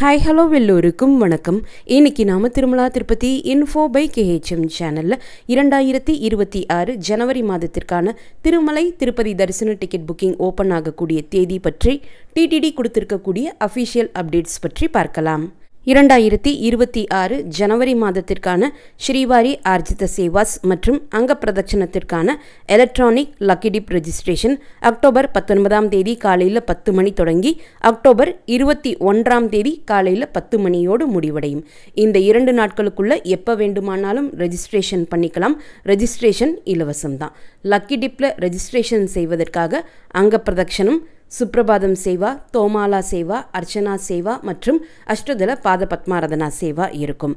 Hi hello எல்லோருக்கும் வணக்கம். இன்னைக்கு நாம திருமலா திருப்பதி இன்ஃபோ பை கேஹெச்எம் சேனலில் 2026 ஜனவரி மாதத்திற்கான திருமலை திருப்பதி தரிசன டிக்கெட் புக்கிங் ஓப்பன் ஆகக்கூடிய தேதி பற்றி டிடிடி கொடுத்திருக்கக்கூடிய அஃபிஷியல் அப்டேட்ஸ் பற்றி பார்க்கலாம். 2026 ஜனவரி மாதத்திற்கான ஸ்ரீவாரி ஆர்ஜித சேவாஸ் மற்றும் அங்க பிரதட்சணத்திற்கான எலக்ட்ரானிக் லக்கி டிப் ரெஜிஸ்ட்ரேஷன் அக்டோபர் 19ஆம் தேதி காலையில் 10 மணி தொடங்கி அக்டோபர் 21ஆம் தேதி காலையில் 10 மணியோடு முடிவடையும். இந்த 2 நாட்களுக்குள்ள எப்போ வேண்டுமானாலும் ரெஜிஸ்ட்ரேஷன் பண்ணிக்கலாம். ரெஜிஸ்ட்ரேஷன் இலவசம்தான். லக்கி டிப்ல ரெஜிஸ்ட்ரேஷன் செய்வதற்காக அங்க பிரதட்சணம், சுப்ரபாதம் சேவா, தோமாலா சேவா, அர்ச்சனா சேவா மற்றும் அஷ்டதள பாத பத்மாராதனா சேவா இருக்கும்.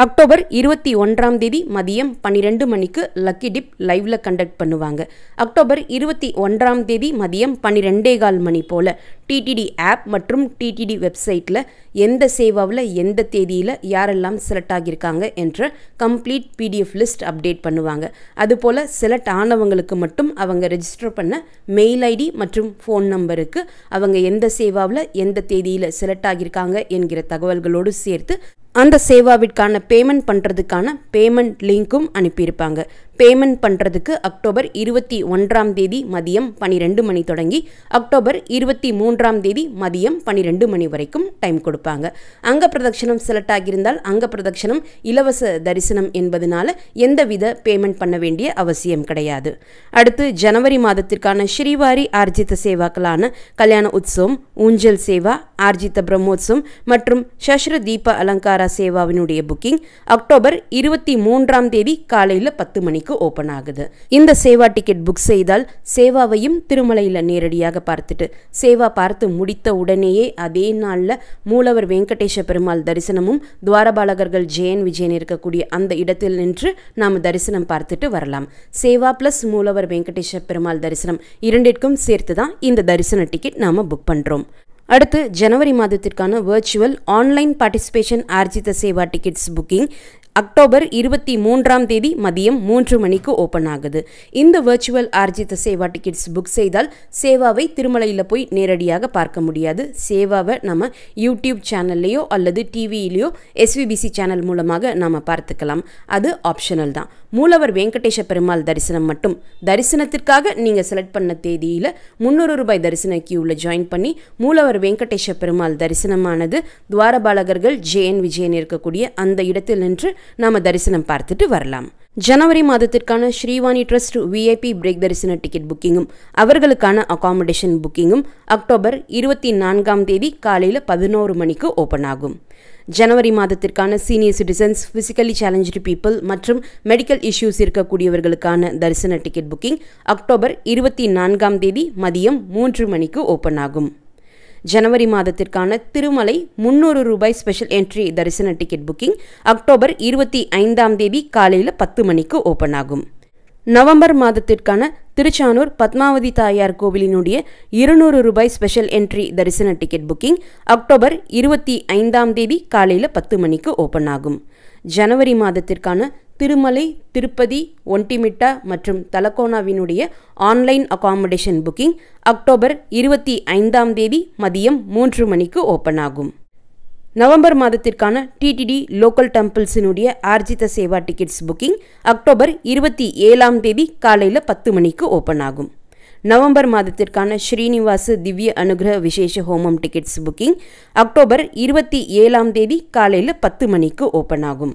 அக்டோபர் 21ஆம் தேதி மதியம் 12 மணிக்கு லக்கி டிப் லைவ்ல கண்டக்ட் பண்ணுவாங்க. அக்டோபர் 21ஆம் தேதி மதியம் 12:15 மணி போல டிடிடி ஆப் மற்றும் டிடிடி வெப்சைட்டில் எந்த சேவாவில் எந்த தேதியில் யாரெல்லாம் செலக்ட் ஆகியிருக்காங்க என்ற கம்ப்ளீட் பிடிஎஃப் லிஸ்ட் அப்டேட் பண்ணுவாங்க. அதுபோல் செலக்ட் ஆனவங்களுக்கு மட்டும் அவங்க ரெஜிஸ்டர் பண்ண மெயில் ஐடி மற்றும் ஃபோன் நம்பருக்கு அவங்க எந்த சேவாவில் எந்த தேதியில் செலக்ட் ஆகியிருக்காங்க என்கிற தகவல்களோடு சேர்த்து அந்த சேவாவிற்கான பேமெண்ட் பண்ணுறதுக்கான பேமெண்ட் லிங்க்கும் அனுப்பியிருப்பாங்க. பேமெண்ட் பண்ணுறதுக்கு அக்டோபர் 21ஆம் தேதி மதியம் 12 மணி தொடங்கி அக்டோபர் 23ஆம் தேதி மதியம் 12 மணி வரைக்கும் டைம் கொடுப்பாங்க. அங்க பிரதட்சணம் செலக்ட் ஆகியிருந்தால் அங்க பிரதட்சணம் இலவச தரிசனம் என்பதனால எந்தவித பேமெண்ட் பண்ண வேண்டிய அவசியம் கிடையாது. அடுத்து ஜனவரி மாதத்திற்கான ஸ்ரீவாரி ஆர்ஜித சேவாக்களான கல்யாண உற்சவம், ஊஞ்சல் சேவா, ஆர்ஜித பிரம்மோத்சவம் மற்றும் சஷ்ர தீப அலங்காரா சேவாவினுடைய புக்கிங் அக்டோபர் 23ஆம் தேதி காலையில் 10 மணிக்கு ஓபன் ஆகுது. இந்த சேவா டிக்கெட் புக் செய்தால் சேவாவையும் திருமலையில் நேரடியாக பார்த்துட்டு சேவா பார்த்து முடித்த உடனேயே அதே நாளில் மூலவர் வெங்கடேஷ பெருமாள் தரிசனமும் துவாரபாலகர்கள் ஜெயன் விஜயன் இருக்கக்கூடிய அந்த இடத்தில் நின்று நாம் தரிசனம் பார்த்துட்டு வரலாம். சேவா பிளஸ் மூலவர் வெங்கடேஷ பெருமாள் தரிசனம் இரண்டிற்கும் சேர்த்து தான் இந்த தரிசன டிக்கெட் நாம் புக் பண்ணுறோம். அடுத்து ஜனவரி மாதத்திற்கான virtual online participation Arjitha seva tickets booking அக்டோபர் 23ஆம் தேதி மதியம் 3 மணிக்கு ஓப்பன் ஆகுது. இந்த virtual Arjitha seva tickets book செய்தால் சேவாவை திருமலையில் போய் நேரடியாக பார்க்க முடியாது. சேவாவை நம்ம யூடியூப் சேனல்லையோ அல்லது டிவியிலையோ எஸ்விபிசி சேனல் மூலமாக நாம் பார்த்துக்கலாம். அது ஆப்ஷனல் தான். மூலவர் வெங்கடேஷ பெருமாள் தரிசனம் மட்டும் தரிசனத்திற்காக நீங்கள் செலக்ட் பண்ண தேதியில் 300 ரூபாய் தரிசன கியூவில் ஜாயின் பண்ணி மூலவர் வெங்கடேஷ பெருமாள் தரிசனமானது துவாரபாலகர்கள் ஜெயன் விஜயன் இருக்கக்கூடிய அந்த இடத்தில் நின்று நாம தரிசனம் பார்த்துட்டு வரலாம். ஜனவரி மாதத்திற்கான ஸ்ரீவாணி ட்ரஸ்ட் விஐபி பிரேக் தரிசன டிக்கெட் புக்கிங்கும் அவர்களுக்கான அகாமடேஷன் புக்கிங்கும் அக்டோபர் 24ஆம் தேதி காலையில் 11 மணிக்கு ஓப்பன் ஆகும். ஜனவரி மாதத்திற்கான senior citizens, physically challenge people மற்றும் மெடிக்கல் இஷ்யூஸ் இருக்கக்கூடியவர்களுக்கான தரிசன டிக்கெட் புக்கிங் அக்டோபர் 24ஆம் தேதி மதியம் 3 மணிக்கு ஓப்பன் ஆகும். ஜனவரி மாதத்திற்கான திருமலை 300 ரூபாய் ஸ்பெஷல் என்ட்ரி தரிசன டிக்கெட் புக்கிங் அக்டோபர் 25ஆம் தேதி காலையில் 10 மணிக்கு ஓப்பன் ஆகும். நவம்பர் மாதத்திற்கான திருச்சானூர் பத்மாவதி தாயார் கோவிலினுடைய 200 ரூபாய் ஸ்பெஷல் என்ட்ரி தரிசன டிக்கெட் புக்கிங் அக்டோபர் 25ஆம் தேதி காலையில் 10 மணிக்கு ஓப்பன் ஆகும். ஜனவரி மாதத்திற்கான திருமலை, திருப்பதி, ஒண்டிமிட்டா மற்றும் தலக்கோனாவினுடைய ஆன்லைன் அகாமடேஷன் புக்கிங் அக்டோபர் 25ஆம் தேதி மதியம் 3 மணிக்கு ஓப்பன் ஆகும். நவம்பர் மாதத்திற்கான டிடிடி லோக்கல் டெம்பிள்ஸினுடைய ஆர்ஜித சேவா டிக்கெட்ஸ் புக்கிங் அக்டோபர் 27ஆம் தேதி காலையில் 10 மணிக்கு ஓப்பன் ஆகும். நவம்பர் மாதத்திற்கான ஸ்ரீனிவாச திவ்ய அனுகிரக விசேஷ ஹோமம் டிக்கெட்ஸ் புக்கிங் அக்டோபர் 27ஆம் தேதி காலையில் 10 மணிக்கு ஓப்பன் ஆகும்.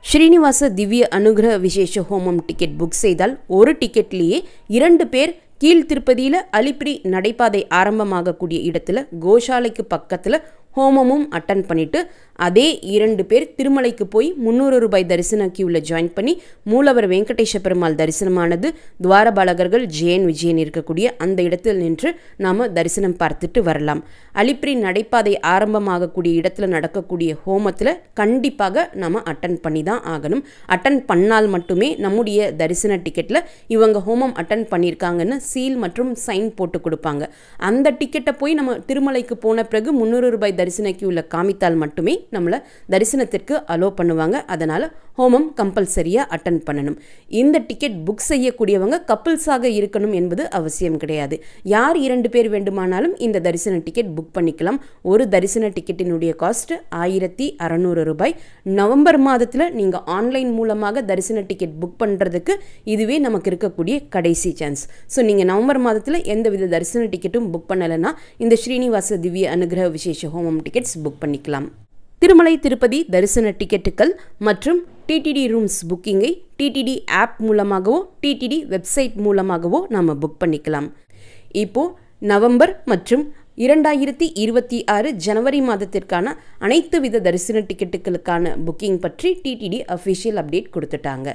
ஸ்ரீனிவாச திவ்ய அனுகிரக விசேஷ ஹோமம் டிக்கெட் புக் செய்தால் ஒரு டிக்கெட்லேயே 2 பேர் கீழ் திருப்பதியில் அலிப்பிரி நடைபாதை ஆரம்பமாகக்கூடிய இடத்துல கோஷாலைக்கு பக்கத்தில் ஹோமமும் அட்டன் பண்ணிட்டு அதே 2 பேர் திருமலைக்கு போய் 300 ரூபாய் தரிசன கியூவில் ஜாயின் பண்ணி மூலவர் வெங்கடேஷ பெருமாள் தரிசனமானது துவாரபாலகர்கள் ஜெயன் விஜயன் இருக்கக்கூடிய அந்த இடத்தில் நின்று நாம் தரிசனம் பார்த்துட்டு வரலாம். அலிப்பிரி நடைபாதை ஆரம்பமாகக்கூடிய இடத்துல நடக்கக்கூடிய ஹோமத்தில் கண்டிப்பாக நாம் அட்டன் பண்ணி தான் ஆகணும். அட்டன் பண்ணால் மட்டுமே நம்முடைய தரிசன டிக்கெட்டில் இவங்க ஹோமம் அட்டன் பண்ணியிருக்காங்கன்னு சீல் மற்றும் சைன் போட்டு கொடுப்பாங்க. அந்த டிக்கெட்டை போய் நம்ம திருமலைக்கு போன பிறகு 300 ரூபாய் தரிசன கியூவில் காமித்தால் மட்டுமே நம்மளை தரிசனத்திற்கு அலோ பண்ணுவாங்க. அதனால் ஹோமம் கம்பல்சரியாக அட்டன் பண்ணணும். இந்த டிக்கெட் புக் செய்யக்கூடியவங்க கப்பிள்ஸாக இருக்கணும் என்பது அவசியம் கிடையாது. யார் 2 பேர் வேண்டுமானாலும் இந்த தரிசன டிக்கெட் புக் பண்ணிக்கலாம். ஒரு தரிசன டிக்கெட்டினுடைய காஸ்ட் 1600 ரூபாய். நவம்பர் மாதத்தில் நீங்கள் ஆன்லைன் மூலமாக தரிசன டிக்கெட் புக் பண்ணுறதுக்கு இதுவே நமக்கு இருக்கக்கூடிய கடைசி சான்ஸ். ஸோ நீங்கள் நவம்பர் மாதத்தில் எந்தவித தரிசன டிக்கெட்டும் புக் பண்ணலைன்னா இந்த ஸ்ரீனிவாச திவ்ய அனுகிரக விசேஷ ஹோமம் டிக்கெட்ஸ் புக் பண்ணிக்கலாம். திருமலை திருப்பதி தரிசன டிக்கெட்டுகள் மற்றும் டிடிடி ரூம்ஸ் புக்கிங்கை டிடிடி ஆப் மூலமாகவோ டிடிடி வெப்சைட் மூலமாகவோ நாம் புக் பண்ணிக்கலாம். இப்போது நவம்பர் மற்றும் 2026 ஜனவரி மாதத்திற்கான அனைத்து வித தரிசன டிக்கெட்டுகளுக்கான புக்கிங் பற்றி டிடிடி அஃபிஷியல் அப்டேட் கொடுத்துட்டாங்க.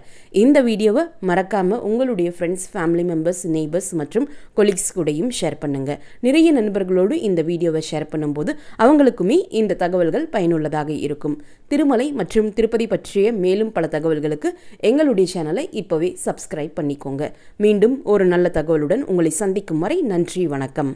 இந்த வீடியோவை மறக்காமல் உங்களுடைய ஃப்ரெண்ட்ஸ், ஃபேமிலி மெம்பர்ஸ், நெய்பர்ஸ் மற்றும் கொலீக்ஸ் கூடயும் ஷேர் பண்ணுங்கள். நிறைய நண்பர்களோடு இந்த வீடியோவை ஷேர் பண்ணும்போது அவங்களுக்குமே இந்த தகவல்கள் பயனுள்ளதாக இருக்கும். திருமலை மற்றும் திருப்பதி பற்றிய மேலும் பல தகவல்களுக்கு எங்களுடைய சேனலை இப்போவே சப்ஸ்கிரைப் பண்ணிக்கோங்க. மீண்டும் ஒரு நல்ல தகவலுடன் உங்களை சந்திக்கும் வரை நன்றி, வணக்கம்.